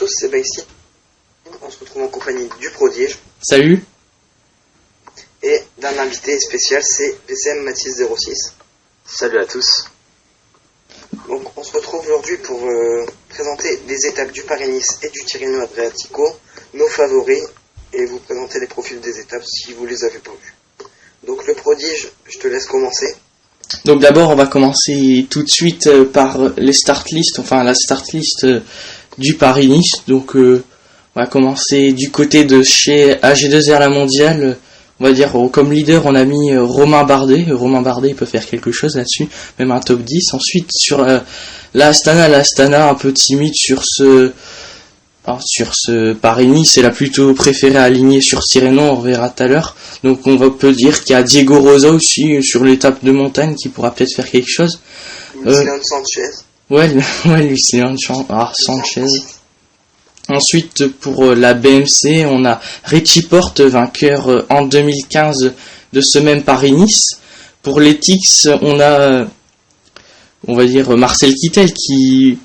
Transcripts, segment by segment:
tous, c'est Baïsi. On se retrouve en compagnie du prodige. Salut. Et d'un invité spécial, c'est PCM Mathis 06. Salut à tous. Donc on se retrouve aujourd'hui pour présenter les étapes du Paris-Nice et du Tirreno Adriatico, nos favoris, et vous présenter les profils des étapes si vous les avez pas vus. Donc le prodige, je te laisse commencer. Donc d'abord on va commencer tout de suite par les start list, enfin la start list du Paris-Nice. Donc on va commencer du côté de chez AG2R La Mondiale. On va dire comme leader on a mis Romain Bardet. Romain Bardet il peut faire quelque chose là-dessus, même un top 10. Ensuite sur la Astana un peu timide sur ce Paris-Nice, elle a plutôt préféré aligner sur Tirreno, on reverra tout à l'heure. Donc peut dire qu'il y a Diego Rosa aussi sur l'étape de montagne qui pourra peut-être faire quelque chose. Lucien Sanchez. Ouais, Lucien Sanchez. Ensuite, pour la BMC, on a Richie Porte, vainqueur en 2015 de ce même Paris-Nice. Pour l'Ethics, on a, on va dire, Marcel Kittel qui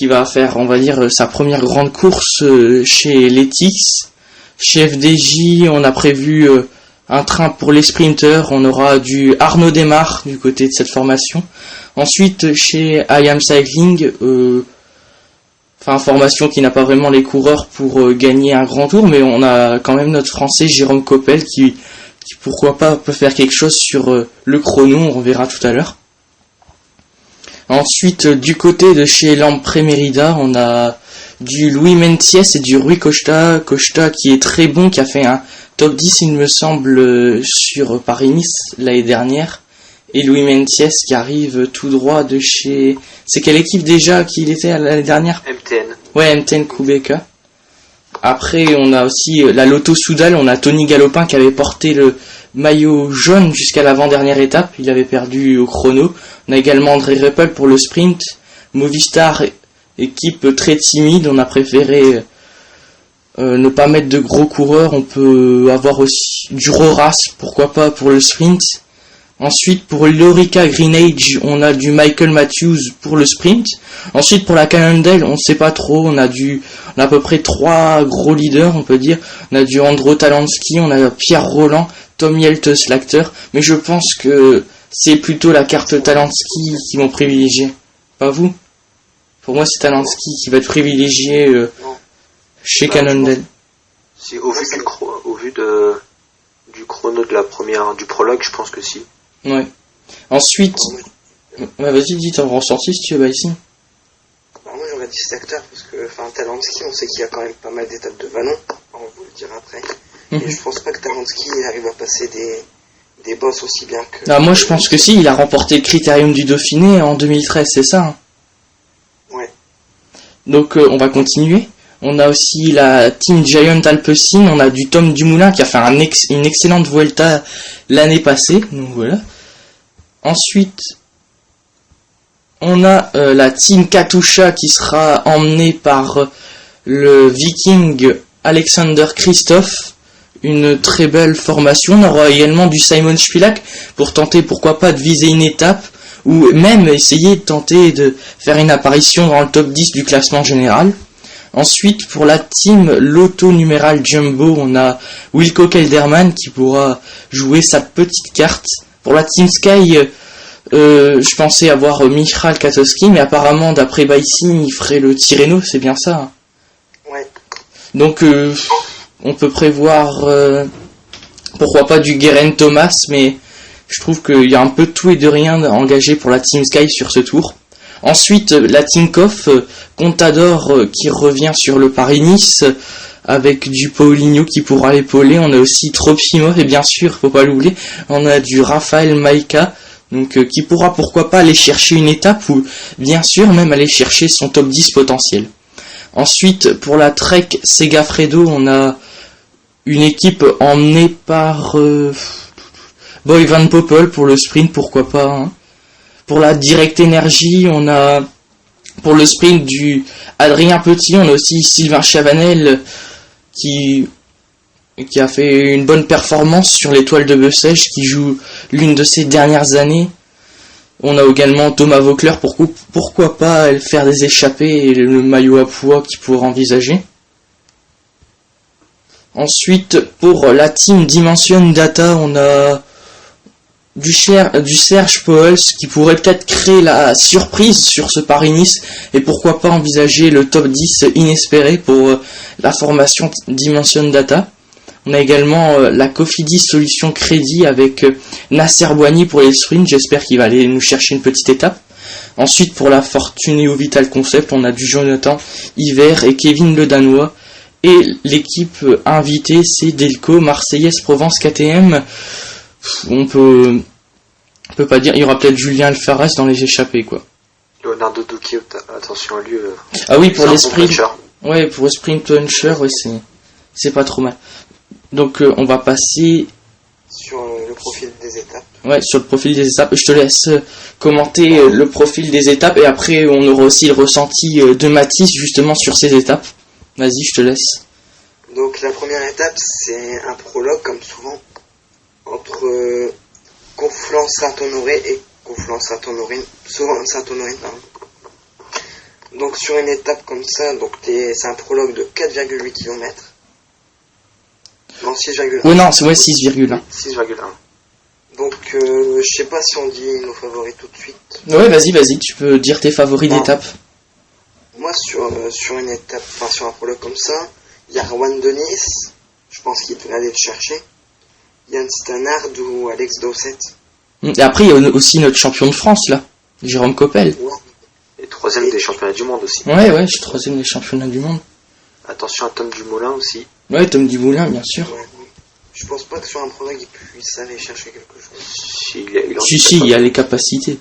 va faire, on va dire, sa première grande course chez l'Ethics. Chez FDJ, on a prévu un train pour les sprinters. On aura du Arnaud Desmar du côté de cette formation. Ensuite, chez IAM Cycling, formation qui n'a pas vraiment les coureurs pour gagner un grand tour, mais on a quand même notre Français Jérôme Coppel qui pourquoi pas peut faire quelque chose sur le chrono, on verra tout à l'heure. Ensuite, du côté de chez Lampre Merida, on a du Louis Mentiès et du Rui Costa. Costa qui est très bon, qui a fait un top 10 il me semble sur Paris-Nice l'année dernière. Et Louis Mentiès qui arrive tout droit de chez... C'est quelle équipe déjà qu'il était l'année dernière ? MTN. Ouais, MTN Kubeka. Après, on a aussi la Lotto Soudal, on a Tony Galopin qui avait porté le maillot jaune jusqu'à l'avant-dernière étape. Il avait perdu au chrono. On a également André Reppel pour le sprint. Movistar, équipe très timide. On a préféré ne pas mettre de gros coureurs. On peut avoir aussi du Roras, pourquoi pas, pour le sprint. Ensuite, pour l'Orica Green Age, on a du Michael Matthews pour le sprint. Ensuite, pour la Cannondale, on ne sait pas trop. On a à peu près 3 gros leaders, on peut dire. On a du Andro Talansky, on a Pierre Roland, Tom Jelte Slagter. Mais je pense que c'est plutôt la carte Talansky qui vont privilégier. Pas vous ? Pour moi, c'est Talansky qui va être privilégié chez Cannondale. Si, au vu du chrono de la première, du prologue, je pense que si. Ouais. Ensuite, vas-y, dis ton ressenti si tu veux, ici. Alors moi j'aurais dit Slagter parce que, Talansky, on sait qu'il y a quand même pas mal d'étapes de vallon. On vous le dira après. Et je pense pas que Talansky arrive à passer des bosses aussi bien que... Ah, moi je pense que si, il a remporté le Critérium du Dauphiné en 2013, c'est ça hein. Ouais. Donc on va continuer. On a aussi la Team Giant Alpecin, on a du Tom Dumoulin qui a fait une excellente Vuelta l'année passée, donc voilà. Ensuite, on a la Team Katusha qui sera emmenée par le Viking Alexander Christophe, une très belle formation. On aura également du Simon Spilak pour tenter pourquoi pas de viser une étape, ou même essayer de tenter de faire une apparition dans le top 10 du classement général. Ensuite, pour la team Lotto Numéral Jumbo, on a Wilco Kelderman qui pourra jouer sa petite carte. Pour la team Sky, je pensais avoir Michal Katowski, mais apparemment, d'après Baïsi, il ferait le Tirreno, c'est bien ça hein. Ouais. Donc, on peut prévoir, pourquoi pas du Geraint Thomas, mais je trouve qu'il y a un peu de tout et de rien engagé pour la team Sky sur ce tour. Ensuite, la Tinkoff, Contador qui revient sur le Paris-Nice avec du Paulinho qui pourra l'épauler. On a aussi Tropimov et bien sûr, faut pas l'oublier, on a du Raphaël Maïka donc qui pourra pourquoi pas aller chercher une étape ou bien sûr même aller chercher son top 10 potentiel. Ensuite, pour la Trek Segafredo, on a une équipe emmenée par Boy Van Poppel pour le sprint, pourquoi pas hein. Pour la Direct Energy, on a pour le sprint du Adrien Petit, on a aussi Sylvain Chavanel qui a fait une bonne performance sur l'étoile de Bessèges, qui joue l'une de ses dernières années. On a également Thomas Voeckler, pourquoi pas faire des échappées et le maillot à poids qu'il pourrait envisager. Ensuite, pour la team Dimension Data, on a du Serge Pauwels qui pourrait peut-être créer la surprise sur ce Paris-Nice et pourquoi pas envisager le top 10 inespéré pour la formation Dimension Data. On a également la Cofidis Solution Crédit avec Nasser Bouhanni pour les sprints, j'espère qu'il va aller nous chercher une petite étape. Ensuite, pour la Fortuneo Vital Concept, on a du Jonathan Hiver et Kevin Le Danois. Et l'équipe invitée, c'est Delco, Marseillaise, Provence, KTM. On peut pas dire, il y aura peut-être Julien Alfares dans les échappées, quoi. Leonardo Ducchi, attention à lui. Ah oui, pour les sprints. Ouais, pour le sprint puncher, ouais, c'est pas trop mal. Donc on va passer sur le profil des étapes. Ouais, sur le profil des étapes. Je te laisse commenter le profil des étapes et après on aura aussi le ressenti de Mathis justement sur ces étapes. Vas-y, je te laisse. Donc la première étape, c'est un prologue comme souvent entre Conflans-Saint-Honoré et Conflans-Saint-Honorine, souvent Saint-Honorine, pardon. Donc sur une étape comme ça, donc c'est un prologue de 4,8 km. Non, 6,1. Ouais, non, c'est 6,1. 6,1. Donc, je sais pas si on dit nos favoris tout de suite. Ouais, vas-y, tu peux dire tes favoris d'étape. Moi, sur une étape, enfin sur un prologue comme ça, il y a Rowan Dennis, je pense qu'il devrait aller le chercher. Yann Stannard ou Alex Dowsett. Et après, il y a aussi notre champion de France, là, Jérôme Coppel. Ouais. Et troisième des championnats du monde aussi. Ouais, je suis troisième des championnats du monde. Attention à Tom Dumoulin aussi. Ouais, Tom Dumoulin, bien sûr. Ouais. Je pense pas que sur un prologue, il puisse aller chercher quelque chose. Si, il y a les capacités.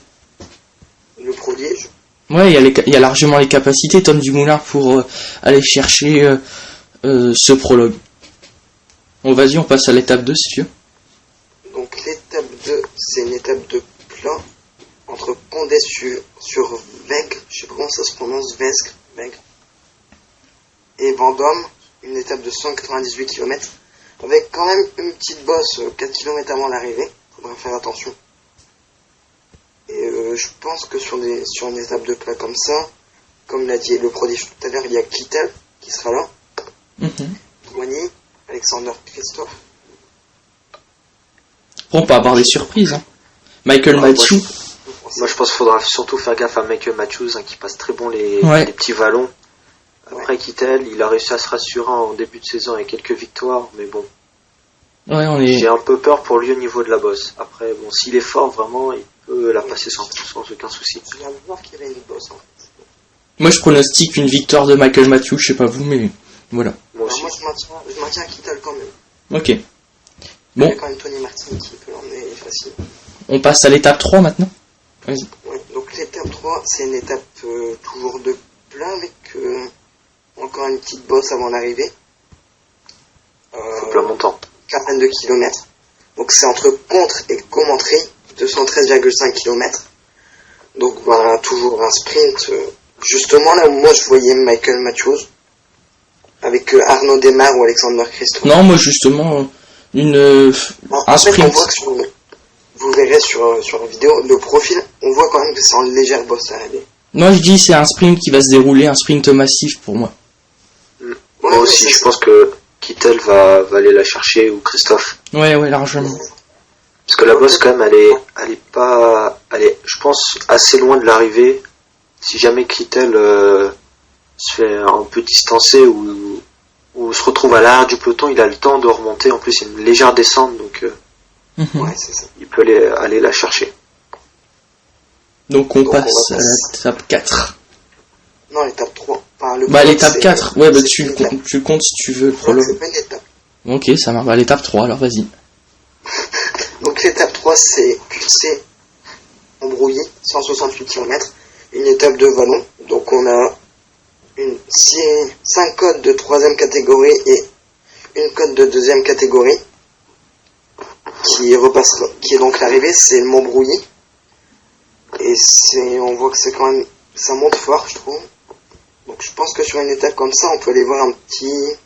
Le prodige. Ouais, il y a largement les capacités, Tom Dumoulin, pour aller chercher ce prologue. Bon, vas-y, on passe à l'étape 2, si tu veux. Donc, l'étape 2, c'est une étape de plat entre Condé sur Vègre, je sais pas comment ça se prononce, Vègre, et Vendôme, une étape de 198 km, avec quand même une petite bosse 4 km avant l'arrivée, faudra faire attention. Et je pense que sur une étape de plat comme ça, comme l'a dit le prodige tout à l'heure, il y a Kittel qui sera là, Douani, Alexander Christophe. On peut avoir des surprises, hein. Michael Matthews. Moi je pense qu'il faudra surtout faire gaffe à Michael Matthews, hein, qui passe très bon les petits vallons. Après Kittel, il a réussi à se rassurer en début de saison avec quelques victoires, mais bon. Ouais, J'ai un peu peur pour lui au niveau de la bosse. Après, bon, s'il est fort vraiment, il peut la passer sans aucun souci. Je viens de voir qu'il y avait une bosse en fait. Moi je pronostique une victoire de Michael Matthews, je sais pas vous, mais voilà. Moi aussi. Alors moi je maintiens Kittel quand même. Ok. Il y Bon, a quand même Tony Martin qui peut l'emmener facile. on passe à l'étape 3 maintenant. Vas-y. Ouais, donc l'étape 3, c'est une étape toujours de plat avec encore une petite bosse avant l'arrivée. Plat montant. Quinzaine de kilomètres. Donc c'est entre Contre et Commentry, 213,5 km. Donc voilà, toujours un sprint. Justement là où moi je voyais Michael Matthews avec Arnaud Desmar ou Alexander Christophe. Non, moi justement, un sprint. On voit que vous verrez sur la vidéo, le profil, on voit quand même que c'est en légère bosse à l'arrivée. Moi je dis c'est un sprint qui va se dérouler, un sprint massif pour moi. Moi aussi, je pense que Kittel va aller la chercher, ou Christophe. Ouais, largement. Parce que la bosse, quand même, elle est, je pense, assez loin de l'arrivée. Si jamais Kittel se fait un peu distancer ou se retrouve à l'arrière du peloton, il a le temps de remonter. En plus, il y a une légère descente, donc Ouais, c'est ça. il peut aller la chercher. Donc on passe à l'étape 4. Non, l'étape 3. Enfin, L'étape 4, ouais, tu comptes si tu veux le prologue. C'est pas une étape. Ok, ça marche. L'étape 3, alors vas-y. Donc l'étape 3, c'est QC embrouillé, 168 km, une étape de vallon. Donc on a 5 codes de 3ème catégorie et une code de 2ème catégorie qui est donc l'arrivée, c'est le Montbrouilly. Et on voit que c'est quand même, ça monte fort, je trouve. Donc je pense que sur une étape comme ça, on peut aller voir un petit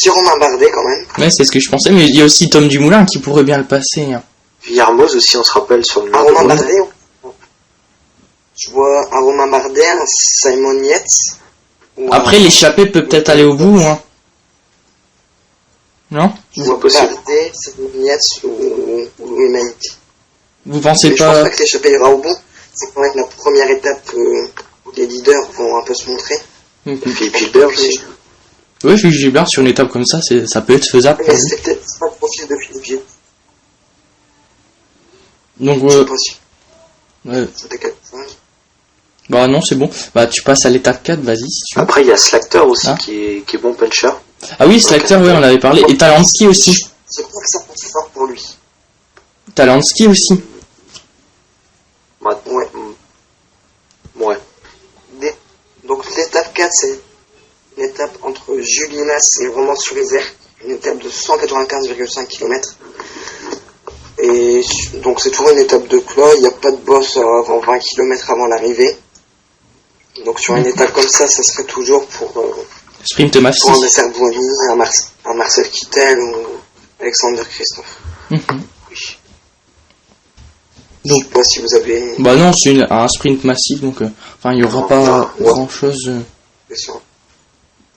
Romain Bardet quand même. Ouais, c'est ce que je pensais, mais il y a aussi Tom Dumoulin qui pourrait bien le passer, hein. Villermoz aussi, on se rappelle sur le Un nord de Romain Bretagne. Bardet. Je vois un Romain Bardet, un Simon Yates. ou Après, un- l'échappée peut peut-être aller au bout, hein. Non? Je vois possible. Bardet, Simon Yates ou Louis Maïti. Vous pensez Mais je pense pas... pas que l'échappée ira au bout. C'est quand même la première étape où les leaders vont un peu se montrer. Philippe Gilbert aussi. Oui, Philippe Gilbert, sur une étape comme ça, ça peut être faisable pour Mais lui. c'est peut-être pas le profil de Philippe Gilles. Donc, Je sais pas si ouais. c'était quelque chose. Bah non, c'est bon. Bah tu passes à l'étape 4, vas-y, si tu veux. Après, il y a Slakter aussi Ah. qui est bon puncher. Ah oui, Slakter, oui, on avait parlé. Et Talansky aussi. C'est pas que ça passe fort pour lui. Talansky aussi. Ouais. Ouais. Donc l'étape 4, c'est une étape entre Julinas et vraiment sur les airs. Une étape de 195,5 km. Et donc c'est toujours une étape de plat. Il n'y a pas de boss avant 20 km avant l'arrivée. Donc sur une étape comme ça serait toujours pour Sprint Massif. un Nasser Bouhani, un Marcel Kittel ou Alexander Christophe. Mhm. Oui. Donc- Je sais pas si vous avez Bah non, c'est un sprint massif, donc enfin il y aura pas Ouais. grand chose. des questions.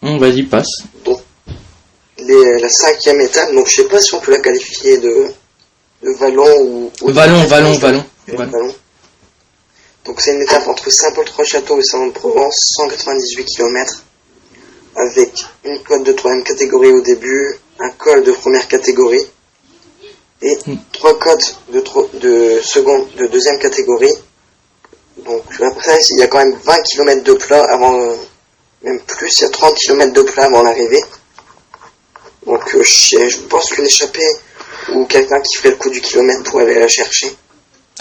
Vas-y, passe. Donc, la 5e étape, donc je sais pas si on peut la qualifier de Vallon ou Vallon. Vallon. Donc c'est une étape entre Saint-Paul-Trois-Châteaux et Saint-Laurent-de-Provence, 198 km, avec une côte de 3e catégorie au début, un col de première catégorie, et 3 côtes de 2e catégorie. Donc après, il y a quand même 20 km de plat avant, même plus, il y a 30 km de plat avant l'arrivée. Donc je pense qu'une échappée ou quelqu'un qui ferait le coup du kilomètre pourrait aller la chercher.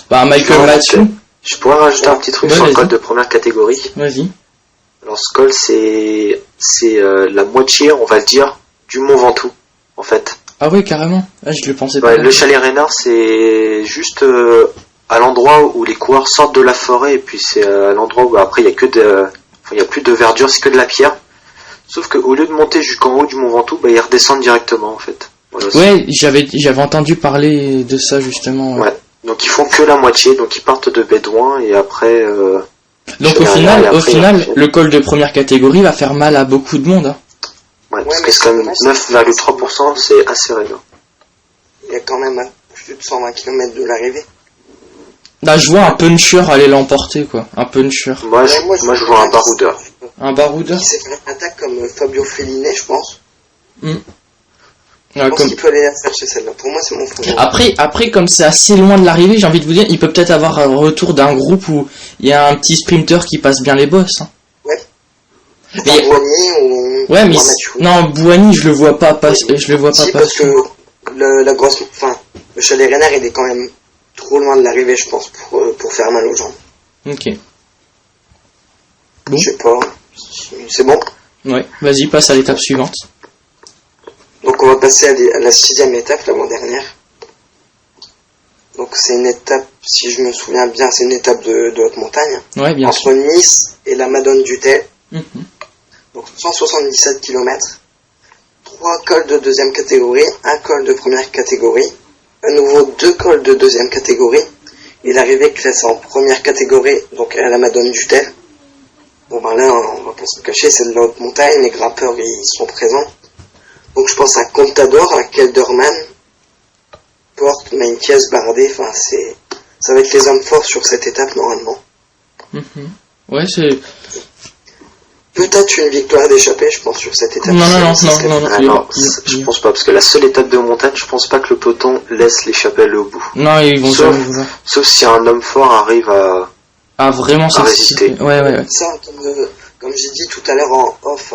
Bah Michael Ouais, Mathieu. Je pourrais rajouter un petit truc Ouais, sur le vas-y. col de première catégorie. Vas-y. Alors ce col, c'est la moitié, on va le dire, du Mont Ventoux, en fait. Ah oui, carrément. Ah, je le pensais pas. Ouais, le chalet Reynard, c'est juste à l'endroit où les coureurs sortent de la forêt, et puis c'est à l'endroit où après il y a il y a plus de verdure, c'est que de la pierre. Sauf qu'au lieu de monter jusqu'en haut du Mont Ventoux, ils redescendent directement, en fait. Voilà, Ouais, j'avais entendu parler de ça justement. Ouais. ouais. Donc ils font que la moitié, donc ils partent de Bédouin et après. Donc Chalet Reynard, et au après, final, le col de première catégorie va faire mal à beaucoup de monde. Hein. Ouais, parce mais que c'est quand même c'est dommage, 9,3%, c'est assez réel. Il y a quand même à plus de 120 km de l'arrivée. Là, je vois un puncher aller l'emporter, quoi. Un puncher. Moi, Ouais, je vois un baroudeur. Un baroudeur. Qui sait faire une attaque comme Fabio Fellinet, je pense. Ah, Je pense comme- qu'il peut aller la chercher celle-là. Pour moi, c'est mon favori. Après, comme c'est assez loin de l'arrivée, j'ai envie de vous dire, il peut peut-être avoir un retour d'un groupe où il y a un petit sprinter qui passe bien les bosses. Hein. Un mais- Bouhani ou Ouais, mais un Mathieu. non, Bouhani, je le vois pas passer. Je le vois pas Si, parce passer. que le chalet Reynard, il est quand même trop loin de l'arrivée, je pense, pour faire mal aux jambes. Ok. Bon. Je sais pas. C'est bon. Ouais. Vas-y, passe à l'étape suivante. Donc on va passer à la 6e étape, l'avant-dernière. Donc c'est une étape, si je me souviens bien, c'est une étape de haute montagne. Ouais, bien Entre sûr. Nice et la Madone du Tel. Mhm. Donc 177 km. 3 cols de 2e catégorie, un col de première catégorie. À nouveau 2 cols de 2e catégorie. Et l'arrivée classée en première catégorie, donc à la Madone du Tel. Bon ben là, on va pas se le cacher, c'est de la haute montagne, les grimpeurs ils sont présents. Donc je pense à Contador, à Kelderman, Porte, Meintjes, Bardet, enfin ça va être les hommes forts sur cette étape normalement. Mhm. Ouais, c'est. Peut-être une victoire d'échappée, je pense, sur cette étape. Non. Ah non, je pense pas, parce que la seule étape de montagne, je pense pas que le peloton laisse l'échapper aller au bout. Non, ils vont Sauf- jamais vouloir. Sauf si un homme fort arrive à... Ah, vraiment, c'est. résister. Ouais. Ça, comme j'ai dit tout à l'heure en off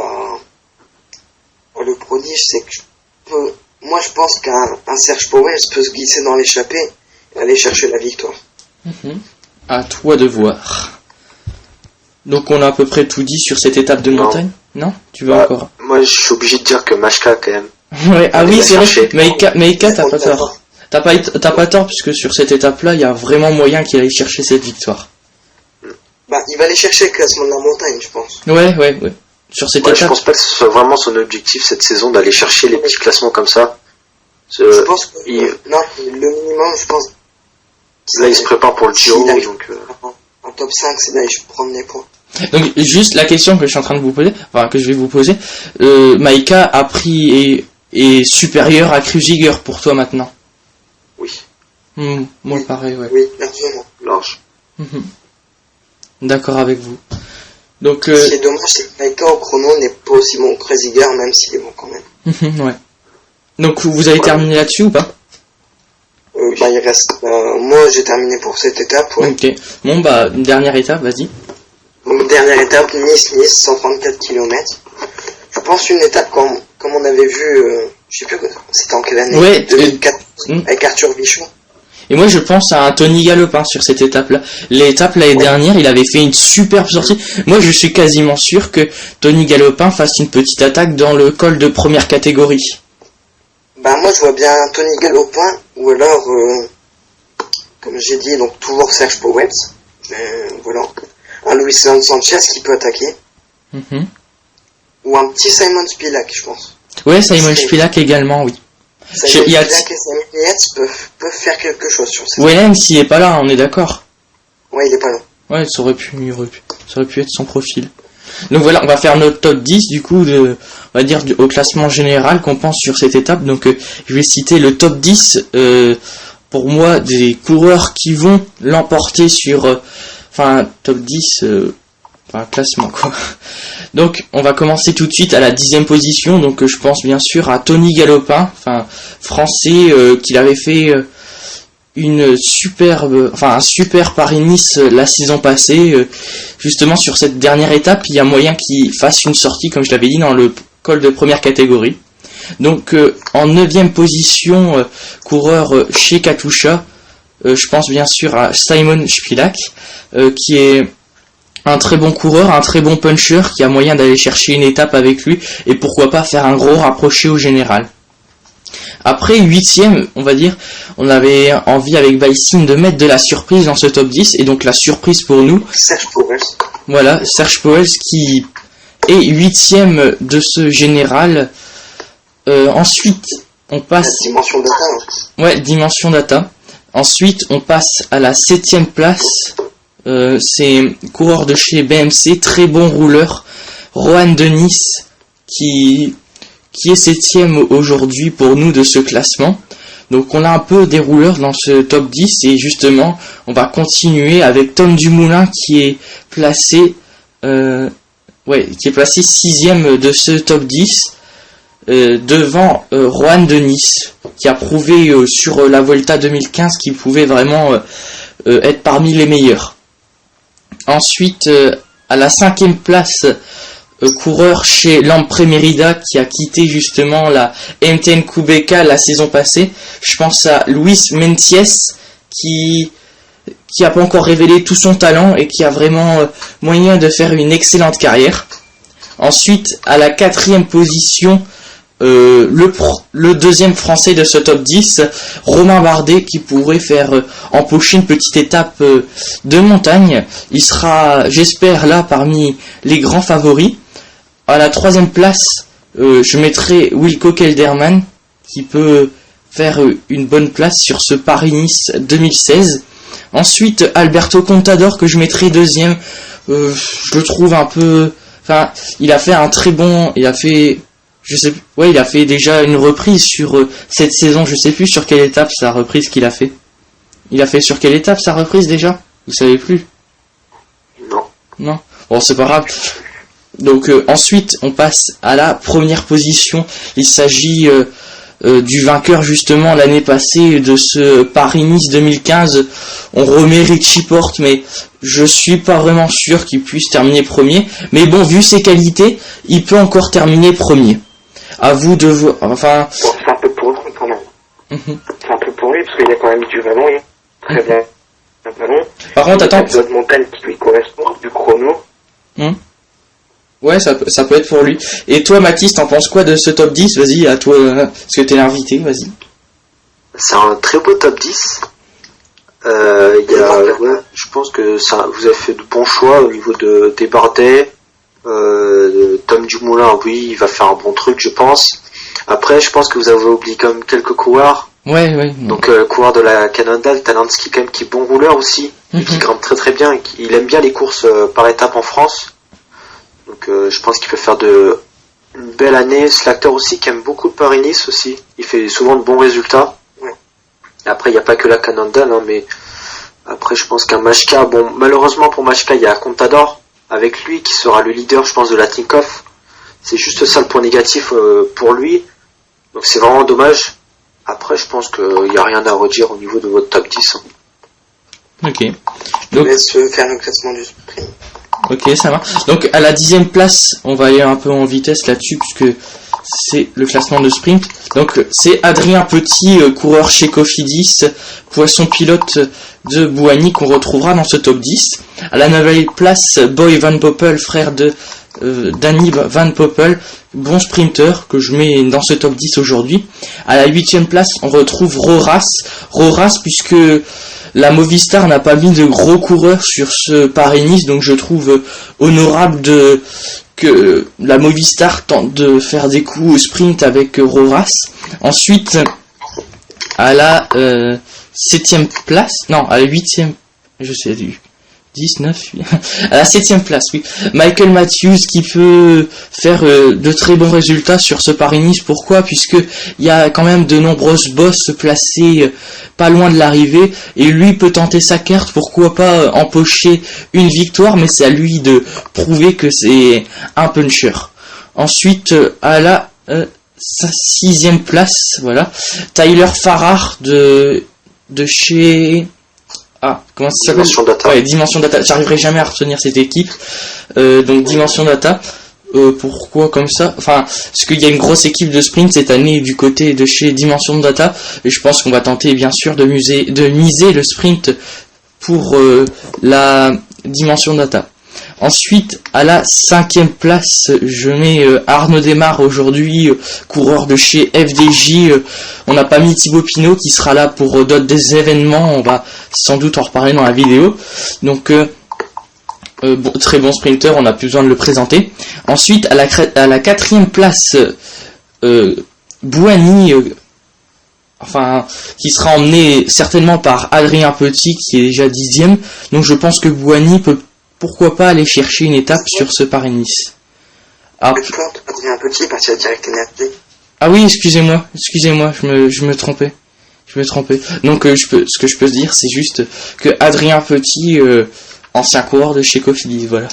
le prodige, c'est que moi je pense qu'un Serge Powell peut se glisser dans l'échappée et aller chercher la victoire. Mhm. À toi de voir. Donc on a à peu près tout dit sur cette étape de Non. montagne. Non, tu veux Bah, encore. Moi, je suis obligé de dire que Machka, quand même. Ouais. Ah allez oui, la c'est vrai. chercher. Meika, t'as pas tort. T'as pas tort puisque sur cette étape-là, il y a vraiment moyen qu'il aille chercher cette victoire. Bah, il va aller chercher le classement de la montagne, je pense. Ouais. Sur cette Ouais, je étape. pense pas que ce soit vraiment son objectif cette saison d'aller chercher les petits classements comme ça. Je pense que il- non, le minimum, je pense, Là, il se prépare pour le Giro, S'il arrive donc... en top 5, c'est d'aller prendre les points. Donc juste la question que je suis en train de vous poser, enfin que je vais vous poser, Maïka a pris est supérieur à Kruziger pour toi maintenant. Oui, Moi pareil, ouais. Oui, largement. large. D'accord avec vous. Donc Ce qui est dommage, c'est que Maïka au chrono n'est pas aussi bon que Kruziger, même s'il est bon quand même. ouais. Donc vous avez terminé là-dessus ou pas? Il reste... moi, j'ai terminé pour cette étape, ouais. Ok. Bon bah une dernière étape, vas-y. Donc, dernière étape, Nice, 134 km. Je pense une étape comme on avait vu, je sais plus, c'était en quelle année? Ouais, 2004, avec Arthur Vichon. Et moi je pense à un Tony Galopin sur cette étape-là. L'étape l'année dernière, il avait fait une superbe sortie. Moi je suis quasiment sûr que Tony Galopin fasse une petite attaque dans le col de première catégorie. Moi je vois bien Tony Galopin, ou alors, comme j'ai dit, donc toujours Serge Pauwels. Voilà. Un Luis Leon Sanchez qui peut attaquer. Ou un petit Simon Spilak, je pense. Ouais, Simon Spilak également, oui. Simon Spilak et Simon Yates peuvent faire quelque chose sur cette... Wellens, s'il est pas là, on est d'accord. Ouais, il est pas là. Ouais, ça aurait pu être son profil. Donc voilà, on va faire notre top 10 du coup, on va dire au classement général qu'on pense sur cette étape. Donc je vais citer le top 10 pour moi des coureurs qui vont l'emporter sur... top 10... classement quoi. Donc on va commencer tout de suite à la 10e position. Donc je pense bien sûr à Tony Galopin, français, qu'il avait fait un super Paris-Nice la saison passée. Justement sur cette dernière étape, il y a moyen qu'il fasse une sortie, comme je l'avais dit, dans le col de première catégorie. Donc en 9e position, coureur chez Katusha, je pense bien sûr à Simon Spilak, qui est un très bon coureur, un très bon puncher, qui a moyen d'aller chercher une étape avec lui, et pourquoi pas faire un gros rapproché au général. Après, 8e, on va dire, on avait envie avec Baïsine de mettre de la surprise dans ce top 10, et donc la surprise pour nous, Serge Pauwels. Voilà, Serge Pauwels qui est 8e de ce général. Ensuite, on passe... La dimension data. Ouais, dimension data. Ensuite, on passe à la 7e place. C'est coureur de chez BMC, très bon rouleur, Rohan de Nice, qui est 7e aujourd'hui pour nous de ce classement. Donc on a un peu des rouleurs dans ce top 10 et justement on va continuer avec Tom Dumoulin qui est placé 6e de ce top 10 devant Rohan de Nice qui a prouvé sur la Vuelta 2015 qu'il pouvait vraiment être parmi les meilleurs. Ensuite, à la 5e place, coureur chez Lampre Merida qui a quitté justement la MTN Kubeka la saison passée. Je pense à Luis Menciès qui a pas encore révélé tout son talent et qui a vraiment moyen de faire une excellente carrière. Ensuite, à la 4e position, le deuxième français de ce top 10, Romain Bardet, qui pourrait faire empocher une petite étape de montagne. Il sera, j'espère, là parmi les grands favoris. À la 3e place, je mettrai Wilco Kelderman, qui peut faire une bonne place sur ce Paris-Nice 2016. Ensuite, Alberto Contador, que je mettrai 2e. Je le trouve un peu... il a fait un très bon... Il a fait déjà une reprise sur cette saison. Je sais plus sur quelle étape sa reprise qu'il a fait. Il a fait sur quelle étape sa reprise déjà? Vous savez plus? Non. Bon, c'est pas grave. Donc ensuite, on passe à la première position. Il s'agit du vainqueur justement l'année passée de ce Paris-Nice 2015. On remet Richie Porte, mais je suis pas vraiment sûr qu'il puisse terminer premier. Mais bon, vu ses qualités, il peut encore terminer premier. À vous de voir. Bon, c'est un peu pour lui quand même. C'est un peu pour lui parce qu'il a quand même du ballon. Très bien. Un ballon. Par contre, attends. Il y a de montagne qui lui correspond, du chrono. Ouais, ça peut être pour lui. Et toi, Mathis, t'en penses quoi de ce top 10? Vas-y, à toi, parce que t'es l'invité, vas-y. C'est un très beau top 10. Je pense que vous avez fait de bons choix au niveau des Bardet. Tom Dumoulin, oui, il va faire un bon truc, je pense. Après, je pense que vous avez oublié quand même quelques coureurs. Ouais. Donc coureur de la Cannondale, Talansky quand même qui est bon rouleur aussi, et qui grimpe très très bien. Il aime bien les courses par étapes en France. Donc je pense qu'il peut faire une belle année. Slacter aussi qui aime beaucoup le Paris-Nice aussi. Il fait souvent de bons résultats. Ouais. Après il n'y a pas que la Cannondale, hein, mais après je pense qu'un Majka, bon malheureusement pour Majka il y a Contador avec lui qui sera le leader je pense de la Tinkoff. C'est juste ça le point négatif pour lui. Donc c'est vraiment dommage. Après, je pense qu'il n'y a rien à redire au niveau de votre top 10. Ok. Je Donc, laisse faire le classement du sprint. ok, ça va. Donc à la 10e place, on va aller un peu en vitesse là-dessus puisque c'est le classement de sprint. Donc c'est Adrien Petit, coureur chez Cofidis, poisson pilote de Bouhanni qu'on retrouvera dans ce top 10. À la 9e place, Boy Van Poppel, frère de Danny Van Poppel, bon sprinter que je mets dans ce top 10 aujourd'hui. À la 8e place, on retrouve Roras puisque la Movistar n'a pas mis de gros coureurs sur ce Paris-Nice, donc je trouve honorable que la Movistar tente de faire des coups au sprint avec Roras. Ensuite, à la 7e place, non, à la 8e, je sais, 19, à la 7e place, oui. Michael Matthews qui peut faire de très bons résultats sur ce Paris-Nice. Pourquoi? Puisque il y a quand même de nombreuses bosses placées pas loin de l'arrivée et lui peut tenter sa carte. Pourquoi pas empocher une victoire, mais c'est à lui de prouver que c'est un puncher. Ensuite, à la 6e place, voilà, Tyler Farrar de chez... Ah, comment ça s'appelle? Dimension Data. Ouais, Dimension Data. J'arriverai jamais à retenir cette équipe. Donc Dimension Data. Pourquoi comme ça? Enfin, parce qu'il y a une grosse équipe de sprint cette année du côté de chez Dimension Data. Et je pense qu'on va tenter bien sûr de miser le sprint pour la Dimension Data. Ensuite, à la 5e place, je mets Arnaud Desmar aujourd'hui, coureur de chez FDJ. On n'a pas mis Thibaut Pinot qui sera là pour d'autres des événements. On va sans doute en reparler dans la vidéo. Donc, bon, très bon sprinter, on n'a plus besoin de le présenter. Ensuite, à la 4e place, Bouhanni, enfin, qui sera emmené certainement par Adrien Petit qui est déjà 10e. Donc je pense que Bouhanni peut pourquoi pas aller chercher une étape sur ce Paris-Nice. Ah, Adrien Petit, partir direct énervé. ah oui, excusez-moi, je me trompais. Donc ce que je peux dire, c'est juste que Adrien Petit, ancien coureur de chez Cofidis, voilà.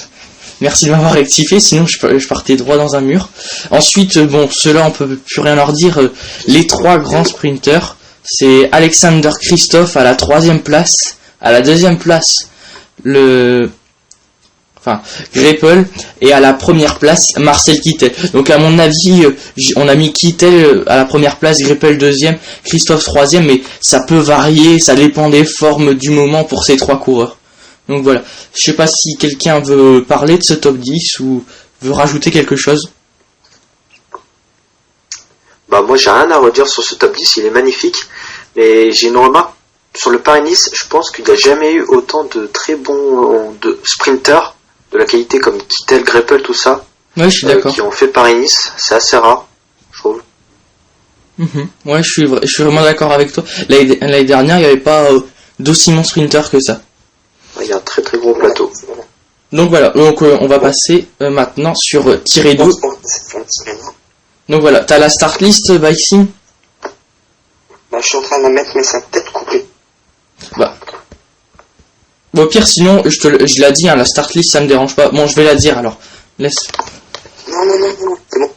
Merci de m'avoir rectifié, sinon je partais droit dans un mur. Ensuite, bon, ceux-là on peut plus rien leur dire. Les trois grands sprinters, c'est Alexander Christophe à la 3e place, à la 2e place Greipel, et à la première place Marcel Kittel. Donc à mon avis, on a mis Kittel à la première place, Greipel 2e, Christophe 3e, mais ça peut varier, ça dépend des formes du moment pour ces trois coureurs. Donc voilà, je sais pas si quelqu'un veut parler de ce top 10 ou veut rajouter quelque chose. Bah moi j'ai rien à redire sur ce top 10, il est magnifique, mais j'ai une remarque sur le Paris-Nice. Je pense qu'il n'y a jamais eu autant de très bons sprinters de la qualité comme Kittel, Greipel, tout ça, Ouais, je suis d'accord. qui ont fait Paris-Nice. C'est assez rare, je trouve. Ouais, je suis vraiment d'accord avec toi. L'année dernière, il n'y avait pas d'aussi bons sprinters que ça. Il y a un très très gros plateau. Donc voilà, donc on va passer maintenant sur tiré d'eau. Donc voilà, t'as la start list, Bikesing? Bah, je suis en train de la mettre, mais ça a peut-être coupé. Bah. Bon, au pire, sinon, je l'ai dit, hein, la start list, ça me dérange pas. Bon, je vais la dire alors. Laisse. Non, c'est bon.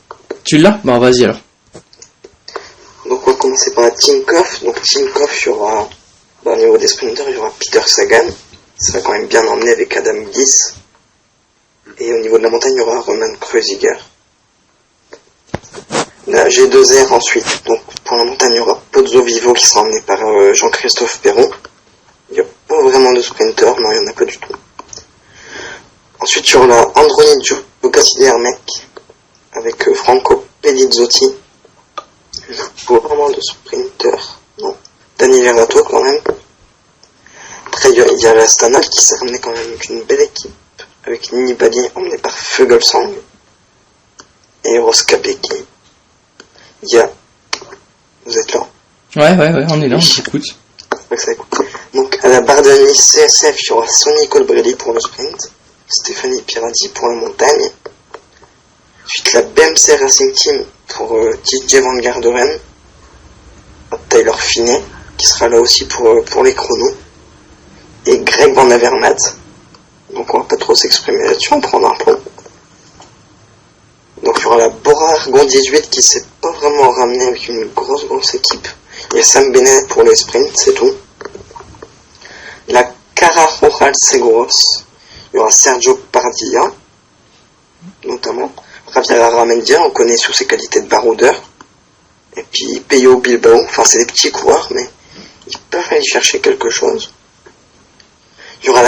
Tu l'as? Bah, vas-y alors. Donc, on va commencer par la Tinkoff. Donc, Tinkoff, il y aura, au niveau des sprinters, il y aura Peter Sagan. Il sera quand même bien emmené avec Adam Gies. Et au niveau de la montagne, il y aura Roman Kreuziger. La G2R ensuite. Donc, pour la montagne, il y aura Pozzo Vivo qui sera emmené par Jean-Christophe Perron. Il n'y a pas vraiment de sprinter, non, il n'y en a pas du tout. Ensuite, il y aura Androni Giocassini Hermec avec Franco Pelizzotti. Il n'y a pas vraiment de sprinter, non. Daniel Erato quand même. Après, il y a la Stanal qui s'est ramené quand même avec une belle équipe, avec Nibali emmené par Fuglsang et Ross Capecchi. Il y a, vous êtes là, Ouais, on est là, on t'écoute. Ouais, ça écoute. Donc, à la barre de Nice CSF, il y aura Sonny Colbrelli pour le sprint, Stéphanie Pirati pour la montagne. Ensuite, la BMC Racing Team pour TJ Van Garderen, Tyler Finney, qui sera là aussi pour les chronos, et Greg Van Avermaet. Donc, on va pas trop s'exprimer là-dessus, on prend un point. Donc, il y aura la Bora Argon 18 qui s'est pas vraiment ramenée avec une grosse équipe. Il y a Sam Bennett pour les sprints, c'est tout. La Cara Rojas Seguros, il y aura Sergio Pardilla, notamment. Javier Aramendia, on connaît sous ses qualités de baroudeur. Et puis Peyo Bilbao, enfin c'est des petits coureurs, mais ils peuvent aller chercher quelque chose. Il y aura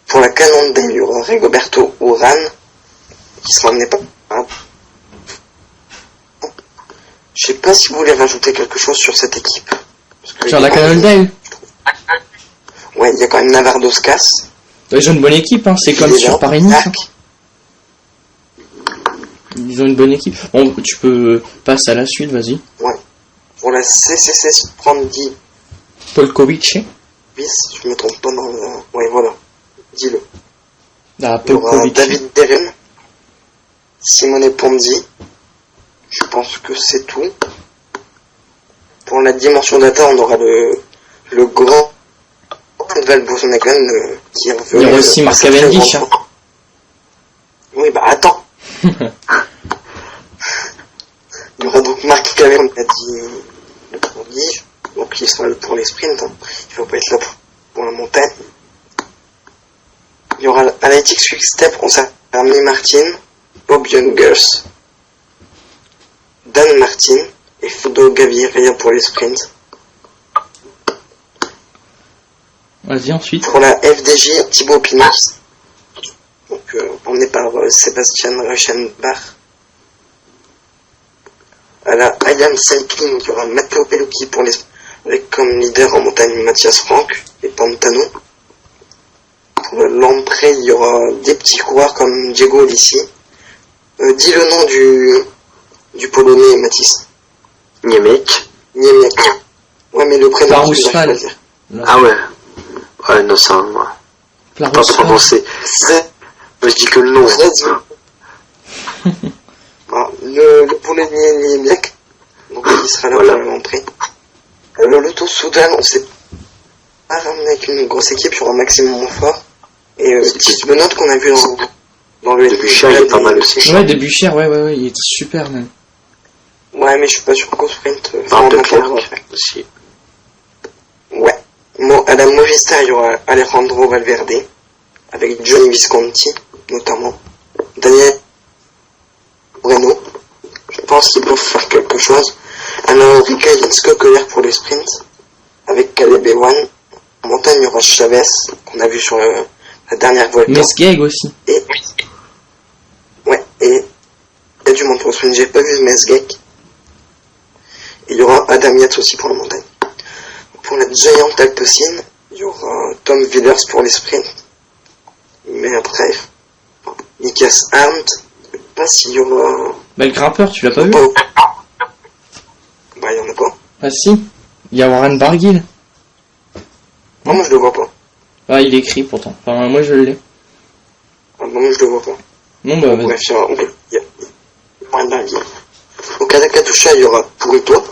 pour la Cannondale, il y aura Rigoberto Urán, qui sera amené par... Je sais pas si vous voulez rajouter quelque chose sur cette équipe. Sur la Cannondale. Ouais, il y a quand même Navarro-Dos-Cas. Ils ont une bonne équipe, hein. C'est comme sur Paris-Nice. Hein. Ils ont une bonne équipe. Bon, tu peux passer à la suite, vas-y. Ouais. Pour la CCC Sprandi Polkovic. Je me trompe pas dans le... Ouais, voilà. Dis-le. Ah, il y aura David Deren, Simone Ponzi. Je pense que c'est tout. Pour la dimension data, on aura le grand Valbosnagan qui est revenu. Il y aura aussi Mark Cavendish. Hein. Oui, bah attends. Il y aura donc Mark Cavendish qui a dit le prodige. Donc il sera là pour les sprints. Hein. Il ne va pas être là pour la montagne. Il y aura Analytics Quick Step, on s'est ramené Martin, Bob Youngers, Dan Martin et Fodo Gaviria pour les sprints. Vas-y, ensuite. Pour la FDJ, Thibaut Pinot. Donc, on est par Sébastien Reichenbach. À la IAM Cycling, il y aura Matteo Pellucchi pour avec comme leader en montagne Mathias Franck et Pantano. Pour le Lamprey, il y aura des petits coureurs comme Diego Lissi. Dis le nom du Polonais, Mathis. Niemek. Ouais, mais le prénom, tu dois dire. Ah ouais. Ouais, non, ça, pas prononcé. Je dis que le nom. Le Polonais Niemek. Donc, il sera là pour l'entrée. Le Lotto Soudan, on s'est pas ramené avec une grosse équipe, il y aura Maxime Montfort. Et petite menotte qu'on a vu dans le Debuchère, il est pas mal aussi. Ouais, Debuchère, ouais, il était super même. Ouais, mais je suis pas sûr qu'au sprint. Aussi. Ouais. Bon, à la Movistar, il y aura Alejandro Valverde, avec Johnny Visconti, notamment. Daniel Moreno. Je pense qu'ils peuvent faire quelque chose. Alors, Rika Jinsko-Koller pour les sprints, avec Caleb Ewan. En montagne, il y aura Chavez, qu'on a vu sur la dernière Vuelta. Mesgeg aussi. Et il y a du monde pour le sprint. J'ai pas vu Mesgeg. Il y aura Adam Yates aussi pour la montagne. Pour la Giant Alpecin, il y aura Tom Villers pour les sprints. Mais après, Nikias Arndt, je sais pas s'il y aura... Bah, le grimpeur, tu l'as pas vu? Bah, il y en a pas. Ah si, il y a Warren Barguil. Non, moi je le vois pas. Ah, il est écrit pourtant. Enfin, moi je l'ai. Ah, non, moi je le vois pas. Non, bah, bref, il y a Warren Barguil. Au Katusha, il y aura Purito,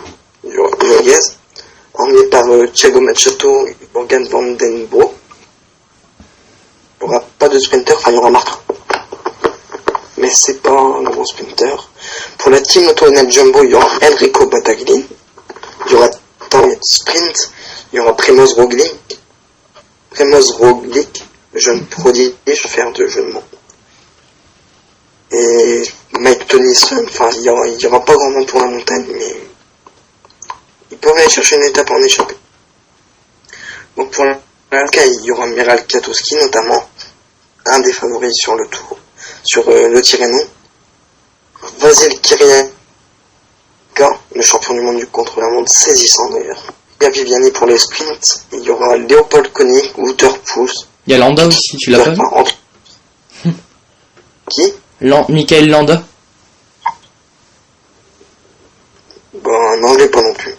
il y aura Rodriguez, emmené par Thiago Machado et Morgan Van Den Bro. Il n'y aura pas de sprinter, enfin il y aura Marc. Mais c'est pas un gros sprinter. Pour la team Autonet Jumbo, il y aura Enrico Battaglia. Il y aura Tanguy Sprint. Il y aura Primoz Roglic, le jeune prodige, je vais faire de jeu de mots. Et Mike Tennyson, enfin il y aura pas grand monde pour la montagne, mais ils peuvent aller chercher une étape en échappée. Donc pour le cas, il y aura Miral Katowski notamment, un des favoris sur le tour, sur le Tirreno. Vasil Kiriaka, le champion du monde du contre-la-montre, saisissant d'ailleurs. Il y a Viviani pour les sprints, il y aura Léopold Koenig, Wouter Poels. Il y a Landa aussi, tu l'as pas vu? Qui? Michael Landa. Ben non, je l'ai pas non plus.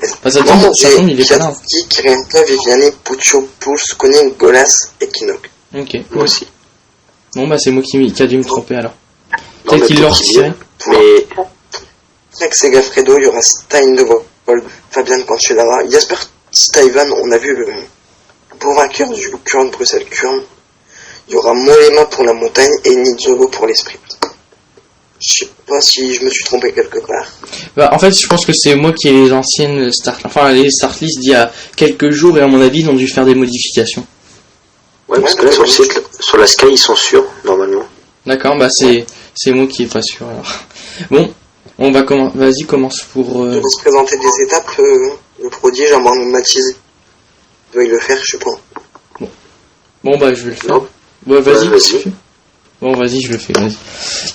Enfin, ça Moi, tombe, il est pas là. Piatowski, Kyrienka, Viviani, Puccio, Pouls, Koning, Golas et Kinok. Ok. Moi aussi. Bon, bah, c'est moi qui a dû me tromper alors. Non, Peut-être mais qu'il l'a pour qui retiré. Mais Avec Segafredo, il y aura Stein de Vol, Fabian Cancellara, Jasper Stuyven, on a vu le beau vainqueur du Kurn Bruxelles-Kurn. Il y aura Mollema pour la montagne et Nizzolo pour les sprints. Je sais pas si je me suis trompé quelque part. Bah, en fait, je pense que c'est moi qui ai les anciennes les start lists d'il y a quelques jours et à mon avis, ils ont dû faire des modifications. ouais, parce que là sur le site, sur la Sky, ils sont sûrs normalement. D'accord, bah c'est moi qui est pas sûr alors. Bon, on va vas-y, commence pour. Je vais se présenter des étapes. Le prodige, Amand Mathiez doit le faire, je sais pas. Bon, bah je vais le faire. Non. Ouais, vas-y. Ouais, vas-y. Bon, vas-y, je le fais, vas-y.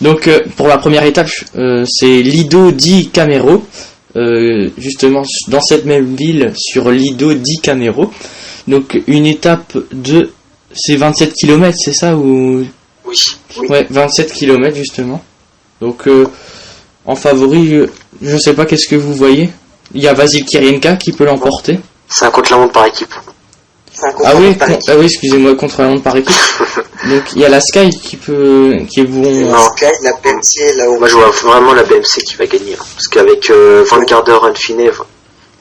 Donc, pour la première étape, c'est Lido di Camero. Justement, dans cette même ville, sur Lido di Camero. Donc, une étape de... C'est 27 km, c'est ça ou... Oui. Ouais, 27 km, justement. Donc, en favori, je sais pas, qu'est-ce que vous voyez? Il y a Vasil Kyrienka qui peut l'emporter. C'est un contre-la-montre par équipe. Ah oui, excusez-moi, contre la montre par équipe. Donc il y a la Sky qui est bon. La Sky, la BMC, là-haut. Moi je vois vraiment la BMC qui va gagner. Hein. Parce qu'avec Van Garder, Infine,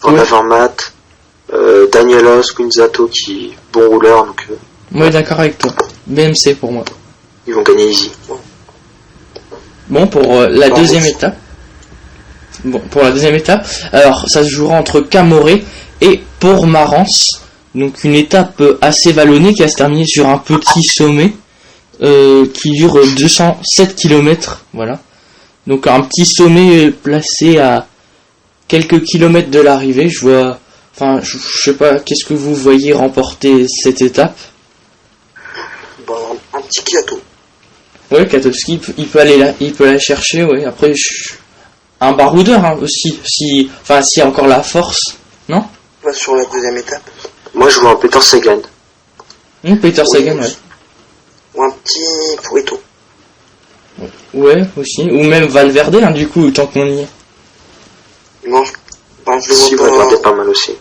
Van Avermaet, Danielos, Gunzato qui bon rouleur, donc Ouais, d'accord avec toi. BMC pour moi. ils vont gagner easy. Bon, pour la deuxième étape. Bon, pour la deuxième étape, alors ça se jouera entre Camoré et Port-Marance. Donc une étape assez vallonnée qui va se terminer sur un petit sommet qui dure 207 km. Voilà. Donc un petit sommet placé à quelques kilomètres de l'arrivée. Je vois, enfin, je sais pas, qu'est-ce que vous voyez remporter cette étape? Bon, un petit Kiato. Ouais, Katowski, il peut aller là, il peut la chercher. Ouais. Après, un baroudeur hein, aussi, si y a encore la force, non? Pas sur la deuxième étape. Moi je vois un Peter Sagan. Peter Sagan, ouais. Ou un petit Pourito. Ouais, aussi. Ou même Valverde, hein, du coup, tant qu'on y est. Non, je le Si, vois Valverde pas mal aussi.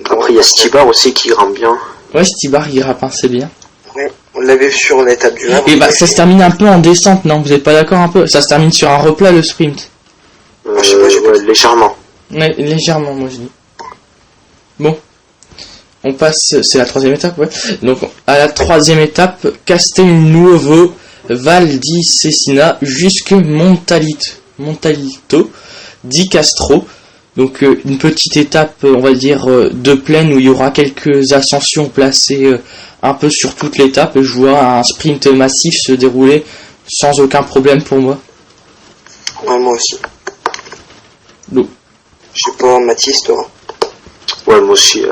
Après il y a Stibar aussi qui grimpe bien. Ouais, Stibar, il grappe, hein, c'est bien. Ouais, on l'avait vu sur l'étape du Havre. Et bah, ça se termine un peu en descente, non? Vous êtes pas d'accord un peu? Ça se termine sur un replat, le sprint. Je sais pas, j'ai pas Ouais, dit. légèrement. Ouais, légèrement, moi je dis. Bon. On passe, c'est la troisième étape, ouais. Donc, à la troisième étape, Castelnuovo, Val di Cesina, jusque Montalito, di Castro. Donc, une petite étape, on va dire, de plaine où il y aura quelques ascensions placées un peu sur toute l'étape. Je vois un sprint massif se dérouler sans aucun problème pour moi. Ouais, moi aussi. Donc, Je sais pas, Mathis, toi. Ouais, moi aussi,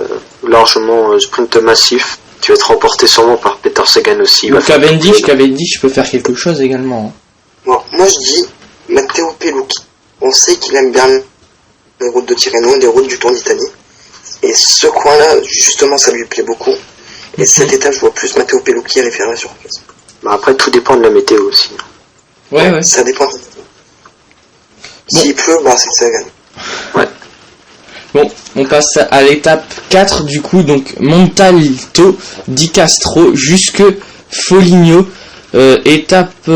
largement sprint massif, qui va être remporté sûrement par Peter Sagan aussi. donc Cavendish peut faire quelque chose également. Hein. Bon, moi je dis Matteo Pellucci. On sait qu'il aime bien les routes de Tirreno, les routes du Tour d'Italie. Et ce coin-là, justement, ça lui plaît beaucoup. Et cette étape, je vois plus Matteo Pellucci aller faire la surprise. Bah après, tout dépend de la météo aussi. Ouais. Ça dépend. S'il pleut, bah c'est Sagan. Ouais. Bon, on passe à l'étape 4 du coup, donc Montalto di Castro jusque Foligno, étape